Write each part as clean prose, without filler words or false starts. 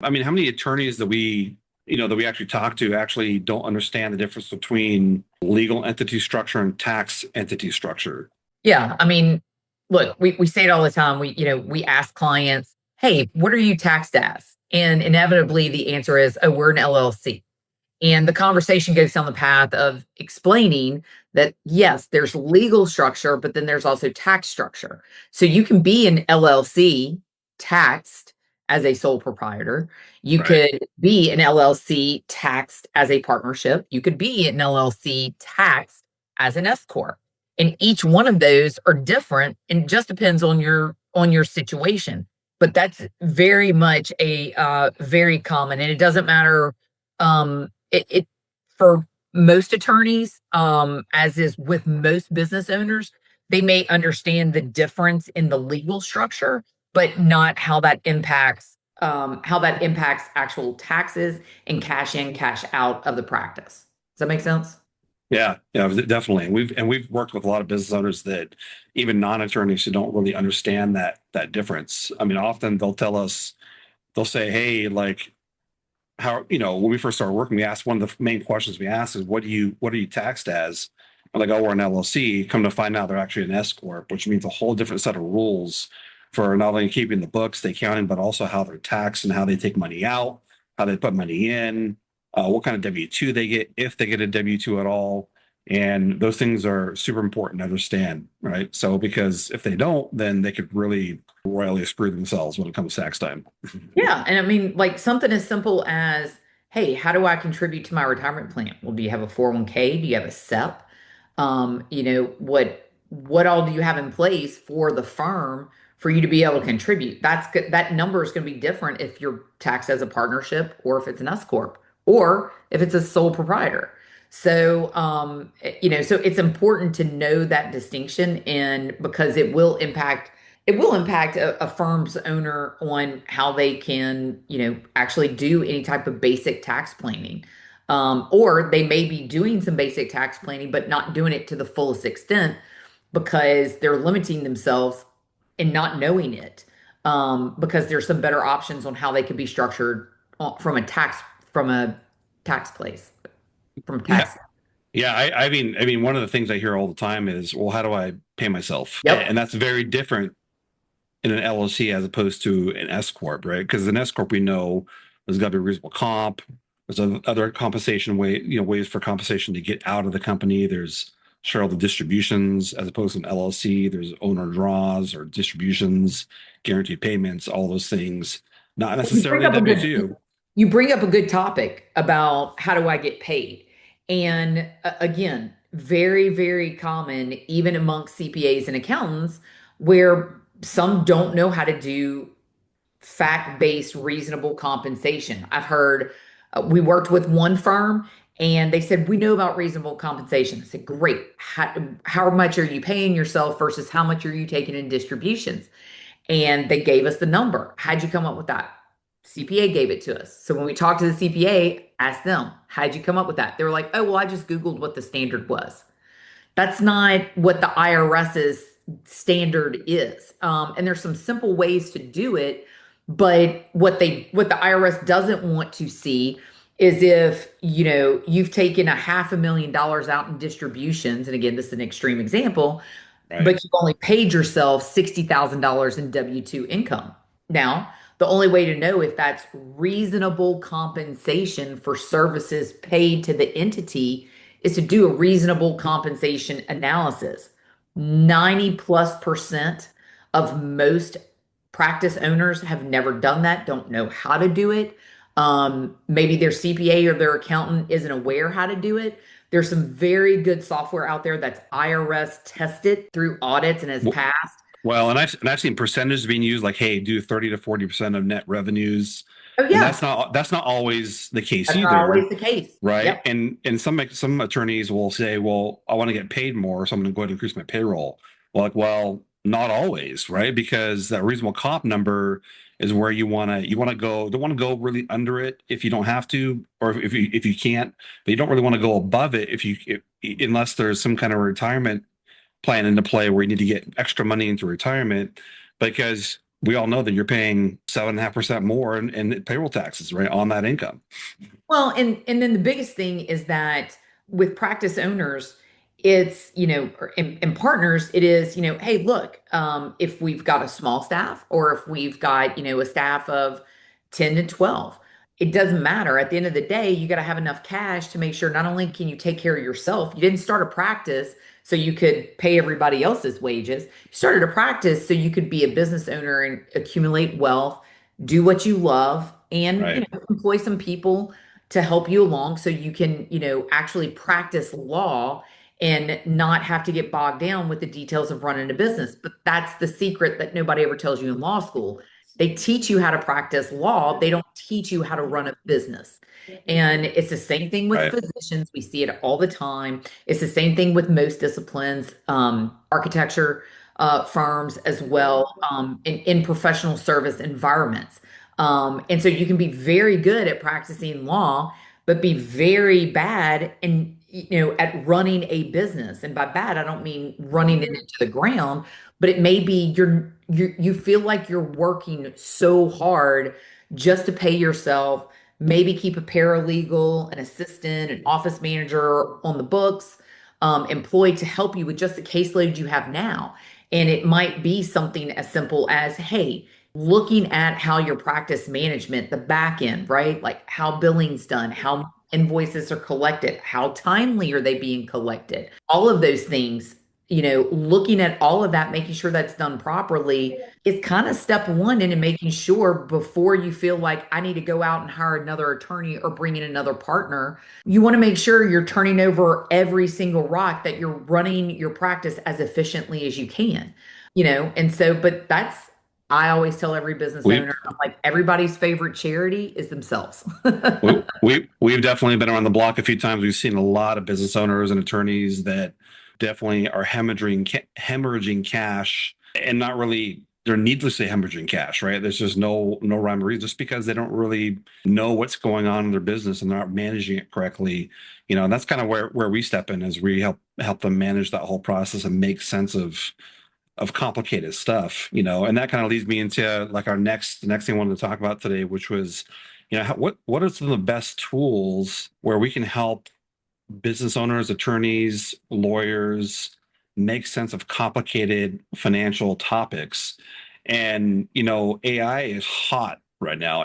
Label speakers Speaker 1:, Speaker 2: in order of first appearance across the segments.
Speaker 1: I mean, how many attorneys that we actually talk to actually don't understand the difference between legal entity structure and tax entity structure?
Speaker 2: Yeah, I mean, look, we say it all the time. We ask clients, "Hey, what are you taxed as?" And inevitably the answer is, "Oh, we're an LLC." And the conversation goes down the path of explaining that yes, there's legal structure, but then there's also tax structure. So you can be an LLC taxed as a sole proprietor. You
Speaker 1: Right.
Speaker 2: could be an LLC taxed as a partnership. You could be an LLC taxed as an S corp. And each one of those are different and just depends on your situation. But that's very much a very common, and it doesn't matter it for most attorneys, as is with most business owners, they may understand the difference in the legal structure, but not how that impacts actual taxes and cash in, cash out of the practice. Does that make sense?
Speaker 1: Yeah, yeah, definitely. And we've worked with a lot of business owners that even non-attorneys who don't really understand that difference. I mean, often they'll say, "Hey, like how, when we first started working, we asked one of the main questions we asked is what are you taxed as?" I'm like, "Oh, we're an LLC." Come to find out they're actually an S corp, which means a whole different set of rules for not only keeping the books, the accounting, but also how they're taxed and how they take money out, how they put money in, what kind of W-2 they get, if they get a W-2 at all. And those things are super important to understand, right? So because if they don't, then they could really royally screw themselves when it comes to tax time.
Speaker 2: Yeah, and I mean, like something as simple as, hey, how do I contribute to my retirement plan? Well, do you have a 401k? Do you have a SEP? What all do you have in place for the firm for you to be able to contribute? That number is going to be different if you're taxed as a partnership or if it's an S corp or if it's a sole proprietor. So, so it's important to know that distinction, and because it will impact a firm's owner on how they can, actually do any type of basic tax planning. Or they may be doing some basic tax planning, but not doing it to the fullest extent because they're limiting themselves and not knowing it. Because there's some better options on how they could be structured from a tax place, from
Speaker 1: Yeah.
Speaker 2: tax.
Speaker 1: Yeah, I mean, one of the things I hear all the time is, well, how do I pay myself? And
Speaker 2: Yep.
Speaker 1: that's very different in an LLC as opposed to an S corp, right? Because an S corp, we know there's got to be reasonable comp. There's other compensation ways for compensation to get out of the company. There's shareholder distributions as opposed to an LLC. There's owner draws or distributions, guaranteed payments, all those things. Not
Speaker 2: You bring
Speaker 1: necessarily a
Speaker 2: up a
Speaker 1: W
Speaker 2: good
Speaker 1: two.
Speaker 2: you bring up a good topic about how do I get paid. And again, very, very common, even amongst CPAs and accountants, where some don't know how to do fact-based reasonable compensation. I've heard we worked with one firm and they said, we know about reasonable compensation. I said, great. How much are you paying yourself versus how much are you taking in distributions? And they gave us the number. How'd you come up with that? CPA gave it to us. So when we talked to the CPA, asked them, how'd you come up with that? They were like, oh, well, I just Googled what the standard was. That's not what the IRS's standard is. And there's some simple ways to do it, but what the IRS doesn't want to see is if you've taken $500,000 out in distributions, and again, this is an extreme example,
Speaker 1: Right.
Speaker 2: but you've only paid yourself $60,000 in W-2 income. Now, the only way to know if that's reasonable compensation for services paid to the entity is to do a reasonable compensation analysis. 90 plus percent of most practice owners have never done that, don't know how to do it. Maybe their CPA or their accountant isn't aware how to do it. There's some very good software out there that's IRS tested through audits and has passed.
Speaker 1: Well, and I've seen percentages being used like, hey, do 30 to 40% of net revenues.
Speaker 2: Oh
Speaker 1: And
Speaker 2: yeah,
Speaker 1: that's not always the case
Speaker 2: that's not
Speaker 1: either,
Speaker 2: always the case.
Speaker 1: right?
Speaker 2: Yep.
Speaker 1: And some attorneys will say, well, I want to get paid more, so I'm going to go ahead and increase my payroll. Well, not always, right? Because that reasonable comp number is where you want to go. Don't want to go really under it if you don't have to, or if you can't, but you don't really want to go above it unless there's some kind of retirement plan into play where you need to get extra money into retirement, because we all know that you're paying 7.5% more in payroll taxes, right, on that income.
Speaker 2: Well, and then the biggest thing is that with practice owners, it's, and partners, it is, hey, look, if we've got a small staff or if we've got, a staff of 10 to 12, it doesn't matter. At the end of the day, you got to have enough cash to make sure not only can you take care of yourself, you didn't start a practice so you could pay everybody else's wages. You started a practice so you could be a business owner and accumulate wealth, do what you love, and,
Speaker 1: Right.
Speaker 2: employ some people to help you along so you can, actually practice law and not have to get bogged down with the details of running a business. But that's the secret that nobody ever tells you in law school. They teach you how to practice law, they don't teach you how to run a business. And it's the same thing with
Speaker 1: Right.
Speaker 2: physicians. We see it all the time. It's the same thing with most disciplines, architecture firms as well, in professional service environments. And so you can be very good at practicing law, but be very bad and at running a business. And by bad, I don't mean running it into the ground, but it may be you feel like you're working so hard just to pay yourself, maybe keep a paralegal, an assistant, an office manager on the books, employed to help you with just the caseload you have now. And it might be something as simple as, hey, looking at how your practice management, the back end, right? Like how billing's done, how invoices are collected, how timely are they being collected? All of those things, looking at all of that, making sure that's done properly is kind of step one into making sure before you feel like I need to go out and hire another attorney or bring in another partner. You want to make sure you're turning over every single rock, that you're running your practice as efficiently as you can. And so, but that's, I always tell every business
Speaker 1: We
Speaker 2: owner, I'm like, everybody's favorite charity is themselves.
Speaker 1: we've definitely been around the block a few times. We've seen a lot of business owners and attorneys that definitely are hemorrhaging cash and not really, they're needlessly hemorrhaging cash, right? There's just no rhyme or reason, just because they don't really know what's going on in their business and they're not managing it correctly. And that's kind of where we step in, as we help them manage that whole process and make sense of complicated stuff, and that kind of leads me into like the next thing I wanted to talk about today, which was, what are some of the best tools where we can help business owners, attorneys, lawyers make sense of complicated financial topics. And AI is hot right now.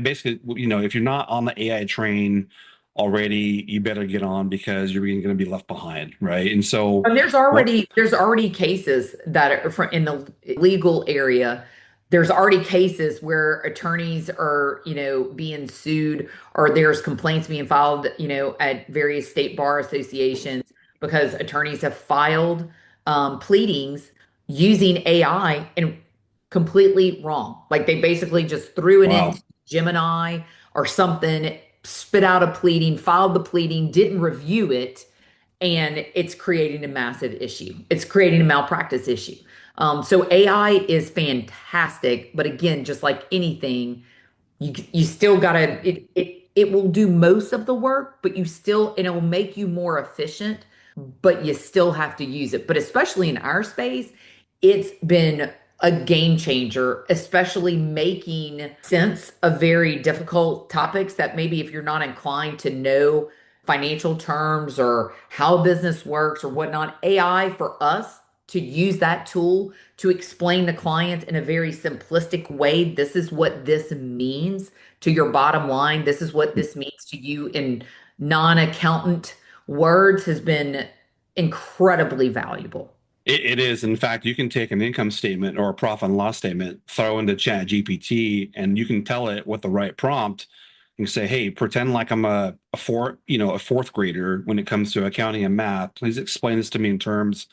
Speaker 1: Basically, if you're not on the AI train already, you better get on, because you're going to be left behind, right? And so,
Speaker 2: And
Speaker 1: what?
Speaker 2: there's already cases that are in the legal area. There's already cases where attorneys are, being sued, or there's complaints being filed, at various state bar associations because attorneys have filed pleadings using AI and completely wrong. Like they basically just threw it into
Speaker 1: Wow.
Speaker 2: Gemini or something, spit out a pleading, filed the pleading, didn't review it, and it's creating a massive issue. It's creating a malpractice issue. So AI is fantastic, but again, just like anything, you still gotta it will do most of the work, but it'll make you more efficient, but you still have to use it. But especially in our space, it's been a game changer, especially making sense of very difficult topics that maybe if you're not inclined to know financial terms or how business works or whatnot, AI for us to use that tool to explain to clients in a very simplistic way, this is what this means to your bottom line. This is what this means to you in non-accountant words, has been incredibly valuable.
Speaker 1: It is. In fact, you can take an income statement or a profit and loss statement, throw into Chat GPT, and you can tell it with the right prompt. You can say, "Hey, pretend like I'm a fourth grader when it comes to accounting and math. Please explain this to me in terms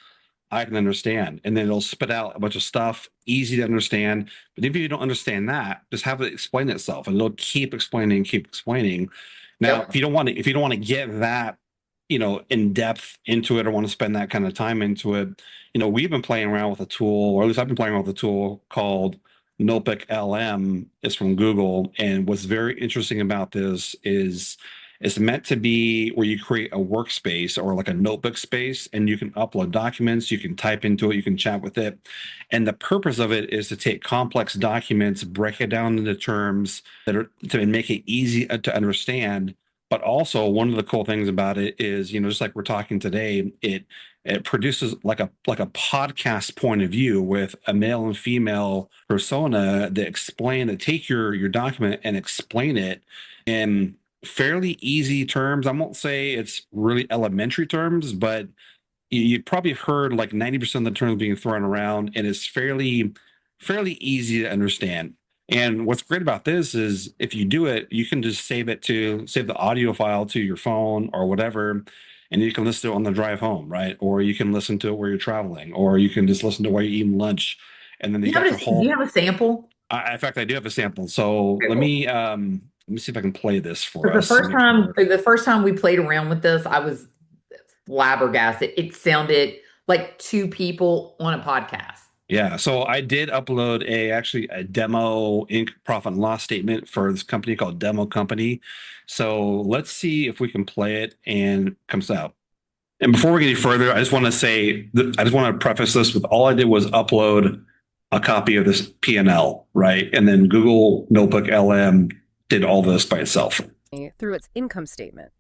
Speaker 1: I can understand." And then it'll spit out a bunch of stuff, easy to understand. But if you don't understand that, just have it explain itself, and it'll keep explaining, keep explaining. Now,
Speaker 2: Yep.
Speaker 1: if you don't want to get that, in depth into it, or want to spend that kind of time into it, we've been playing around with a tool, or at least I've been playing around with a tool called Notebook LM. It's from Google. And what's very interesting about this is It's meant to be where you create a workspace or like a notebook space, and you can upload documents, you can type into it, you can chat with it. And the purpose of it is to take complex documents, break it down into terms that are to make it easy to understand. But also, one of the cool things about it is, just like we're talking today, it produces like a podcast point of view with a male and female persona that take your document and explain it in fairly easy terms. I won't say it's really elementary terms, but you probably heard like 90% of the terms being thrown around, and it's fairly easy to understand. And what's great about this is if you do it, you can just save the audio file to your phone or whatever, and you can listen to it on the drive home, right? Or you can listen to it where you're traveling, or you can just listen to while you're eating lunch. And then you got your
Speaker 2: Do you
Speaker 1: whole.
Speaker 2: have a sample?
Speaker 1: In fact, I do have a sample. So
Speaker 2: Okay, cool.
Speaker 1: let me see if I can play this for
Speaker 2: But the
Speaker 1: us.
Speaker 2: first time, the first time we played around with this, I was flabbergasted. It sounded like two people on a podcast.
Speaker 1: Yeah, so I did upload a demo Inc. profit and loss statement for this company called Demo Company. So let's see if we can play it and it comes out. And before we get any further, I just want to say that I just want to preface this with all I did was upload a copy of this P&L, right? And then Google Notebook LM did all this by itself.
Speaker 3: Through its income statement.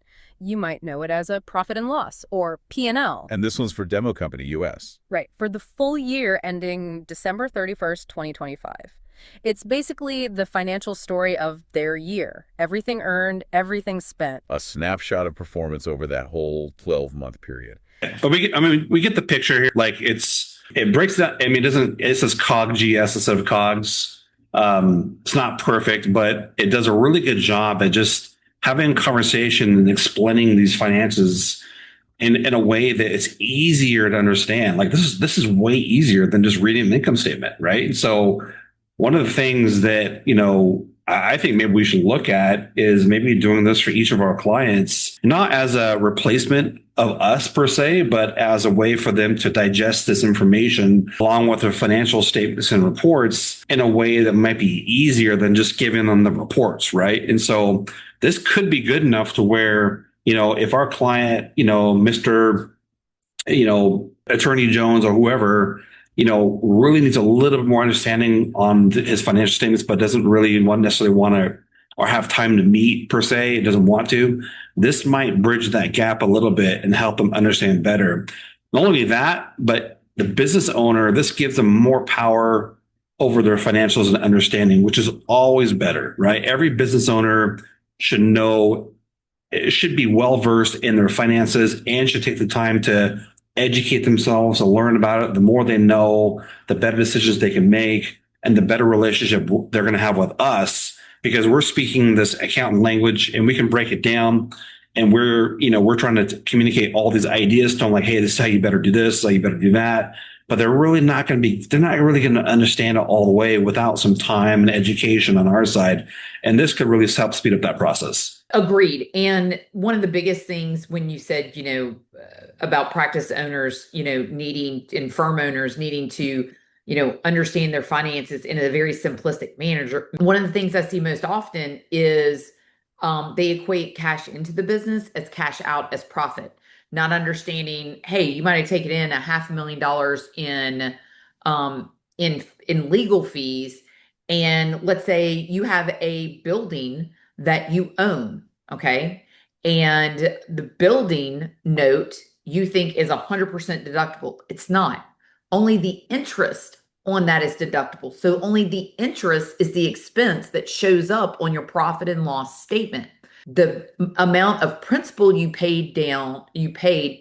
Speaker 3: You might know it as a profit and loss, or P&L.
Speaker 4: And this one's for Demo Company US.
Speaker 3: Right, for the full year ending December 31st, 2025. It's basically the financial story of their year. Everything earned, everything spent.
Speaker 4: A snapshot of performance over that whole 12-month period.
Speaker 1: But we get the picture here. Like it breaks down. I mean, it says COG GS instead of COGS. It's not perfect, but it does a really good job at just having a conversation and explaining these finances in a way that it's easier to understand. Like this is way easier than just reading an income statement, right? And so one of the things that, I think maybe we should look at is maybe doing this for each of our clients, not as a replacement of us per se, but as a way for them to digest this information along with their financial statements and reports in a way that might be easier than just giving them the reports, right? And so this could be good enough to where, if our client, Mr. Attorney Jones or whoever, really needs a little bit more understanding on his financial statements, but doesn't really necessarily want to or have time to meet per se. It doesn't want to. This might bridge that gap a little bit and help them understand better. Not only that, but the business owner, this gives them more power over their financials and understanding, which is always better, right? Every business owner should know, should be well versed in their finances and should take the time to educate themselves and learn about it. The more they know, the better decisions they can make and the better relationship they're going to have with us because we're speaking this accountant language and we can break it down. And we're trying to communicate all these ideas to them like, hey, this is how you better do this, how you better do that. But they're not really going to understand it all the way without some time and education on our side. And this could really help speed up that process.
Speaker 2: Agreed. And one of the biggest things when you said, about practice owners, needing and firm owners needing to, understand their finances in a very simplistic manner. One of the things I see most often is they equate cash into the business as cash out as profit, not understanding, hey, you might have taken in $500,000 in legal fees. And let's say you have a building that you own, okay? And the building note you think is 100% deductible. It's not. Only the interest on that is deductible. So only the interest is the expense that shows up on your profit and loss statement. The amount of principal you paid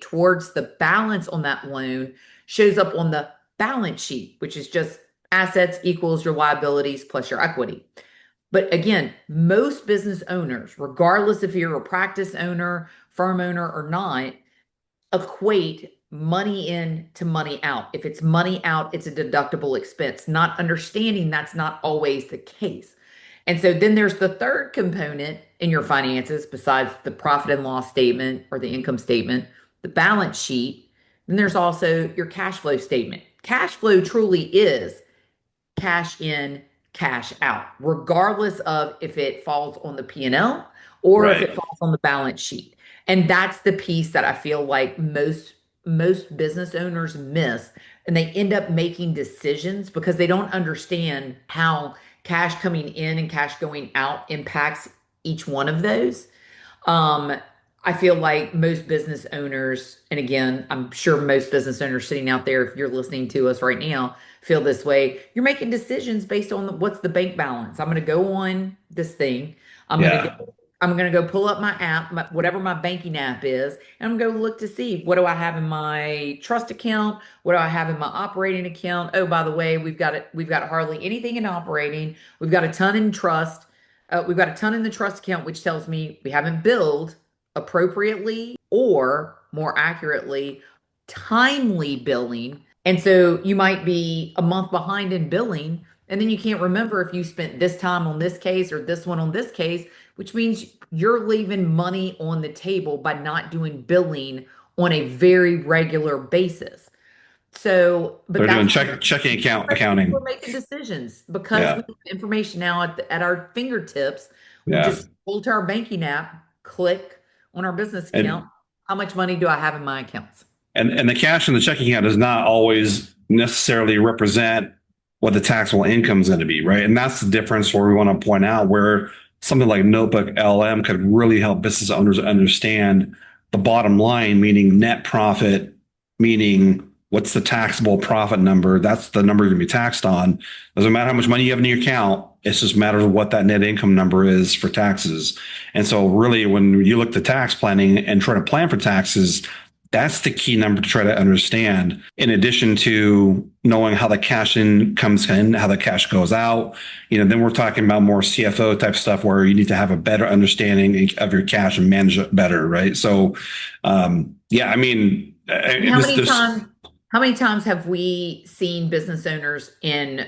Speaker 2: towards the balance on that loan shows up on the balance sheet, which is just assets equals your liabilities plus your equity. But again, most business owners, regardless if you're a practice owner, firm owner, or not, equate money in to money out. If it's money out, it's a deductible expense, not understanding that's not always the case. And so then there's the third component in your finances, besides the profit and loss statement or the income statement, the balance sheet. Then there's also your cash flow statement. Cash flow truly is cash in, cash out, regardless of if it falls on the P&L or if it
Speaker 1: Right.
Speaker 2: falls on the balance sheet. And that's the piece that I feel like most business owners miss, and they end up making decisions because they don't understand how cash coming in and cash going out impacts each one of those. Um, I feel like most business owners, and again, I'm sure most business owners sitting out there, if you're listening to us right now, feel this way. You're making decisions based on what's the bank balance. I'm going to go on this thing. I'm going to
Speaker 1: Yeah.
Speaker 2: go. I'm going to go pull up my app, whatever my banking app is, and I'm going to go look to see what do I have in my trust account, what do I have in my operating account. Oh, by the way, we've got it. We've got hardly anything in operating. We've got a ton in trust. We've got a ton in the trust account, which tells me we haven't billed appropriately or more accurately, timely billing. And so you might be a month behind in billing, and then you can't remember if you spent this time on this case or this one on this case, which means you're leaving money on the table by not doing billing on a very regular basis. So, but
Speaker 1: They're doing
Speaker 2: that's
Speaker 1: checking account
Speaker 2: people are
Speaker 1: accounting.
Speaker 2: making decisions because we
Speaker 1: Yeah.
Speaker 2: have information now at our fingertips. We
Speaker 1: Yeah.
Speaker 2: just pull to our banking app, click on our business account.
Speaker 1: And
Speaker 2: How much money do I have in my accounts?
Speaker 1: and the cash in the checking account does not always necessarily represent what the taxable income is going to be, right? And that's the difference where we want to point out where something like Notebook LM could really help business owners understand the bottom line, meaning net profit, meaning what's the taxable profit number? That's the number you're going to be taxed on. Doesn't matter how much money you have in your account. It just matters what that net income number is for taxes. And so really when you look at tax planning and try to plan for taxes, that's the key number to try to understand, in addition to knowing how the cash in comes in, how the cash goes out. Then we're talking about more CFO type stuff where you need to have a better understanding of your cash and manage it better, right? So, yeah, I mean,
Speaker 2: And how many times have we seen business owners and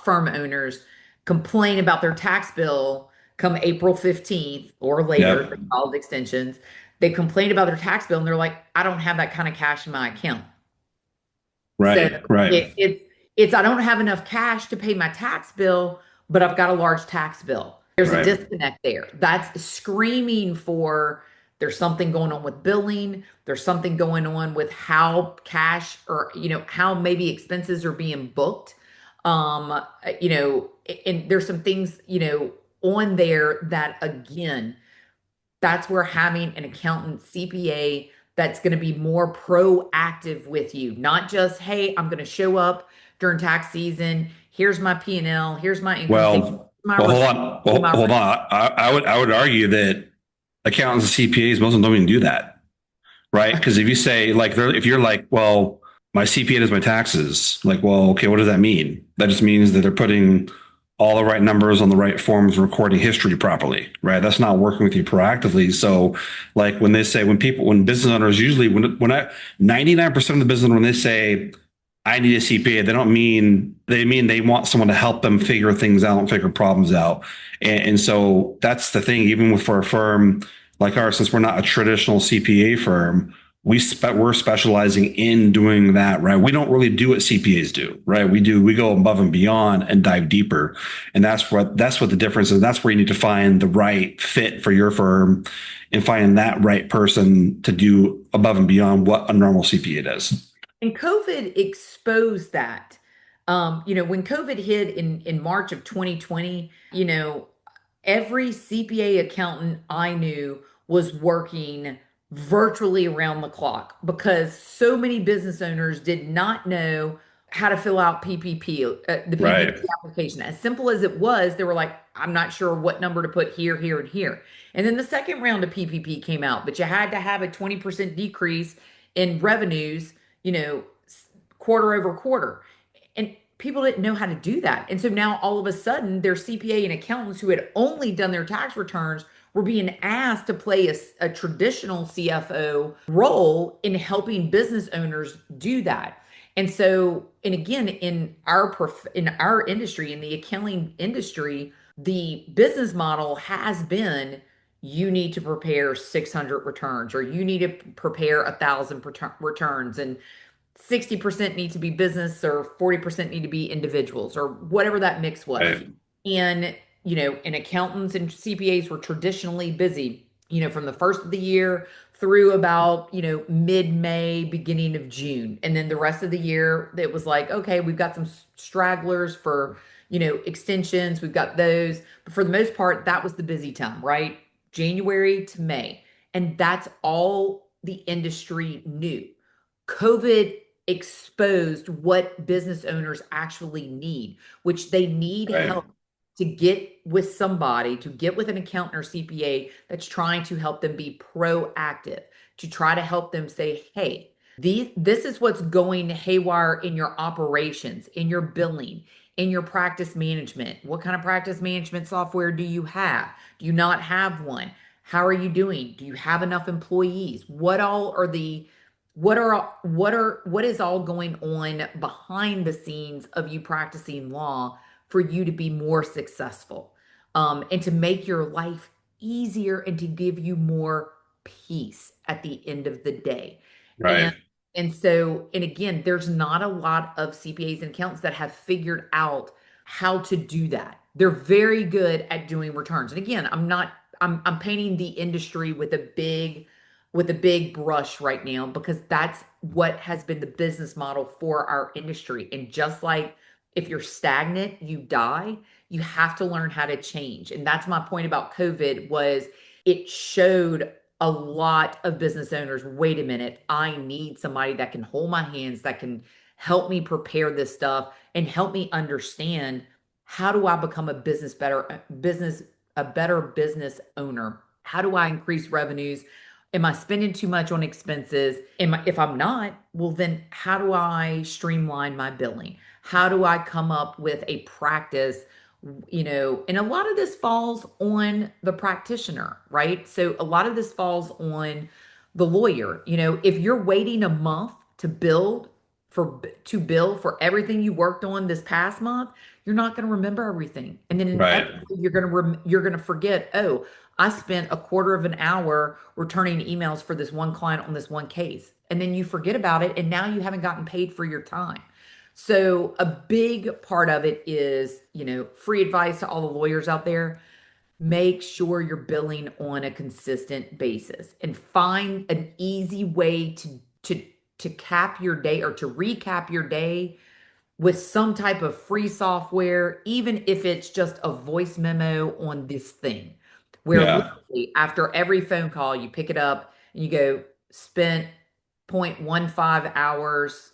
Speaker 2: firm owners complain about their tax bill come April 15th or later,
Speaker 1: yeah,
Speaker 2: they filed extensions. They complain about their tax bill and they're like, I don't have that kind of cash in my account. So
Speaker 1: right, right,
Speaker 2: it's I don't have enough cash to pay my tax bill, but I've got a large tax bill. There's a
Speaker 1: right.
Speaker 2: disconnect there. That's screaming for there's something going on with billing. There's something going on with how cash or how maybe expenses are being booked. And there's some things on there that again that's where having an accountant CPA that's going to be more proactive with you, not just, hey, I'm going to show up during tax season. Here's my P&L. Here's my income statement. My
Speaker 1: Well, hold
Speaker 2: receipt.
Speaker 1: on, hold on. I would argue that accountants and CPAs, most of them don't even do that, right? Because if you say like, if you're like, well, my CPA does my taxes, like, well, okay, what does that mean? That just means that they're putting all the right numbers on the right forms, recording history properly, right? That's not working with you proactively. So, like when they say, when business owners usually, 99% of the business, when they say, I need a CPA, they mean they want someone to help them figure things out and figure problems out. And so that's the thing, even for a firm like ours, since we're not a traditional CPA firm, we're specializing in doing that, right? We don't really do what CPAs do, right? We go above and beyond and dive deeper. And that's what the difference is. That's where you need to find the right fit for your firm and find that right person to do above and beyond what a normal CPA does.
Speaker 2: And COVID exposed that. When COVID hit in March of 2020, every CPA accountant I knew was working virtually around the clock because so many business owners did not know how to fill out the PPP
Speaker 1: Right.
Speaker 2: application. As simple as it was, they were like, I'm not sure what number to put here, here, and here. And then the second round of PPP came out, but you had to have a 20% decrease in revenues, you know, quarter over quarter. And people didn't know how to do that. And so now all of a sudden, their CPA and accountants who had only done their tax returns were being asked to play a traditional CFO role in helping business owners do that. And so, and again, in our industry, in the accounting industry, the business model has been you need to prepare 600 returns or you need to prepare 1,000 returns. And 60% need to be business or 40% need to be individuals or whatever that mix was.
Speaker 1: Right.
Speaker 2: And, and accountants and CPAs were traditionally busy, from the first of the year through about, mid-May, beginning of June. And then the rest of the year, it was like, okay, we've got some stragglers for, extensions. We've got those. But for the most part, that was the busy time, right? January to May. And that's all the industry knew. COVID exposed what business owners actually need, which they need
Speaker 1: Right.
Speaker 2: help to get with somebody, to get with an accountant or CPA that's trying to help them be proactive, to try to help them say, hey, this is what's going haywire in your operations, in your billing, in your practice management. What kind of practice management software do you have? Do you not have one? How are you doing? Do you have enough employees? What is all going on behind the scenes of you practicing law for you to be more successful, and to make your life easier and to give you more peace at the end of the day.
Speaker 1: Right.
Speaker 2: And again, there's not a lot of CPAs and accountants that have figured out how to do that. They're very good at doing returns. And again, I'm painting the industry with a big brush right now because that's what has been the business model for our industry. And just like if you're stagnant, you die, you have to learn how to change. And that's my point about COVID was it showed a lot of business owners, wait a minute, I need somebody that can hold my hands, that can help me prepare this stuff and help me understand how do I become a better business owner? How do I increase revenues? Am I spending too much on expenses? If I'm not, well, then how do I streamline my billing? How do I come up with a practice? And a lot of this falls on the practitioner, right? So a lot of this falls on the lawyer. If you're waiting a month to bill for everything you worked on this past month, you're not going to remember everything. And then
Speaker 1: Right.
Speaker 2: you're going to forget, oh, I spent a quarter of an hour returning emails for this one client on this one case. And then you forget about it. And now you haven't gotten paid for your time. So a big part of it is, free advice to all the lawyers out there. Make sure you're billing on a consistent basis and find an easy way to cap your day or to recap your day with some type of free software, even if it's just a voice memo on this thing, where
Speaker 1: Yeah.
Speaker 2: literally after every phone call, you pick it up and you go, spent 0.15 hours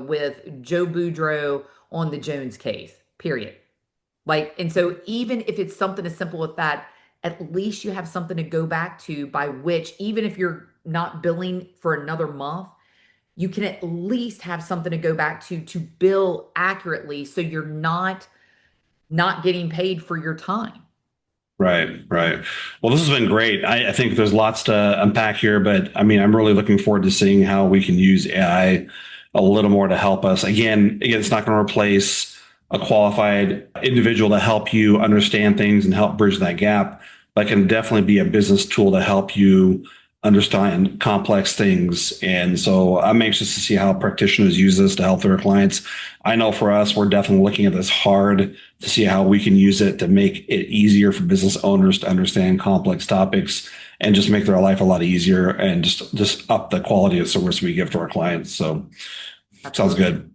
Speaker 2: with Joe Boudreau on the Jones case, period. And so even if it's something as simple as that, at least you have something to go back to by which, even if you're not billing for another month, you can at least have something to go back to bill accurately so you're not getting paid for your time.
Speaker 1: Right, right. Well, this has been great. I think there's lots to unpack here, but I mean, I'm really looking forward to seeing how we can use AI a little more to help us. Again, it's not going to replace a qualified individual to help you understand things and help bridge that gap, but can definitely be a business tool to help you understand complex things. And so I'm anxious to see how practitioners use this to help their clients. I know for us, we're definitely looking at this hard to see how we can use it to make it easier for business owners to understand complex topics and just make their life a lot easier and just up the quality of service we give to our clients. So sounds good.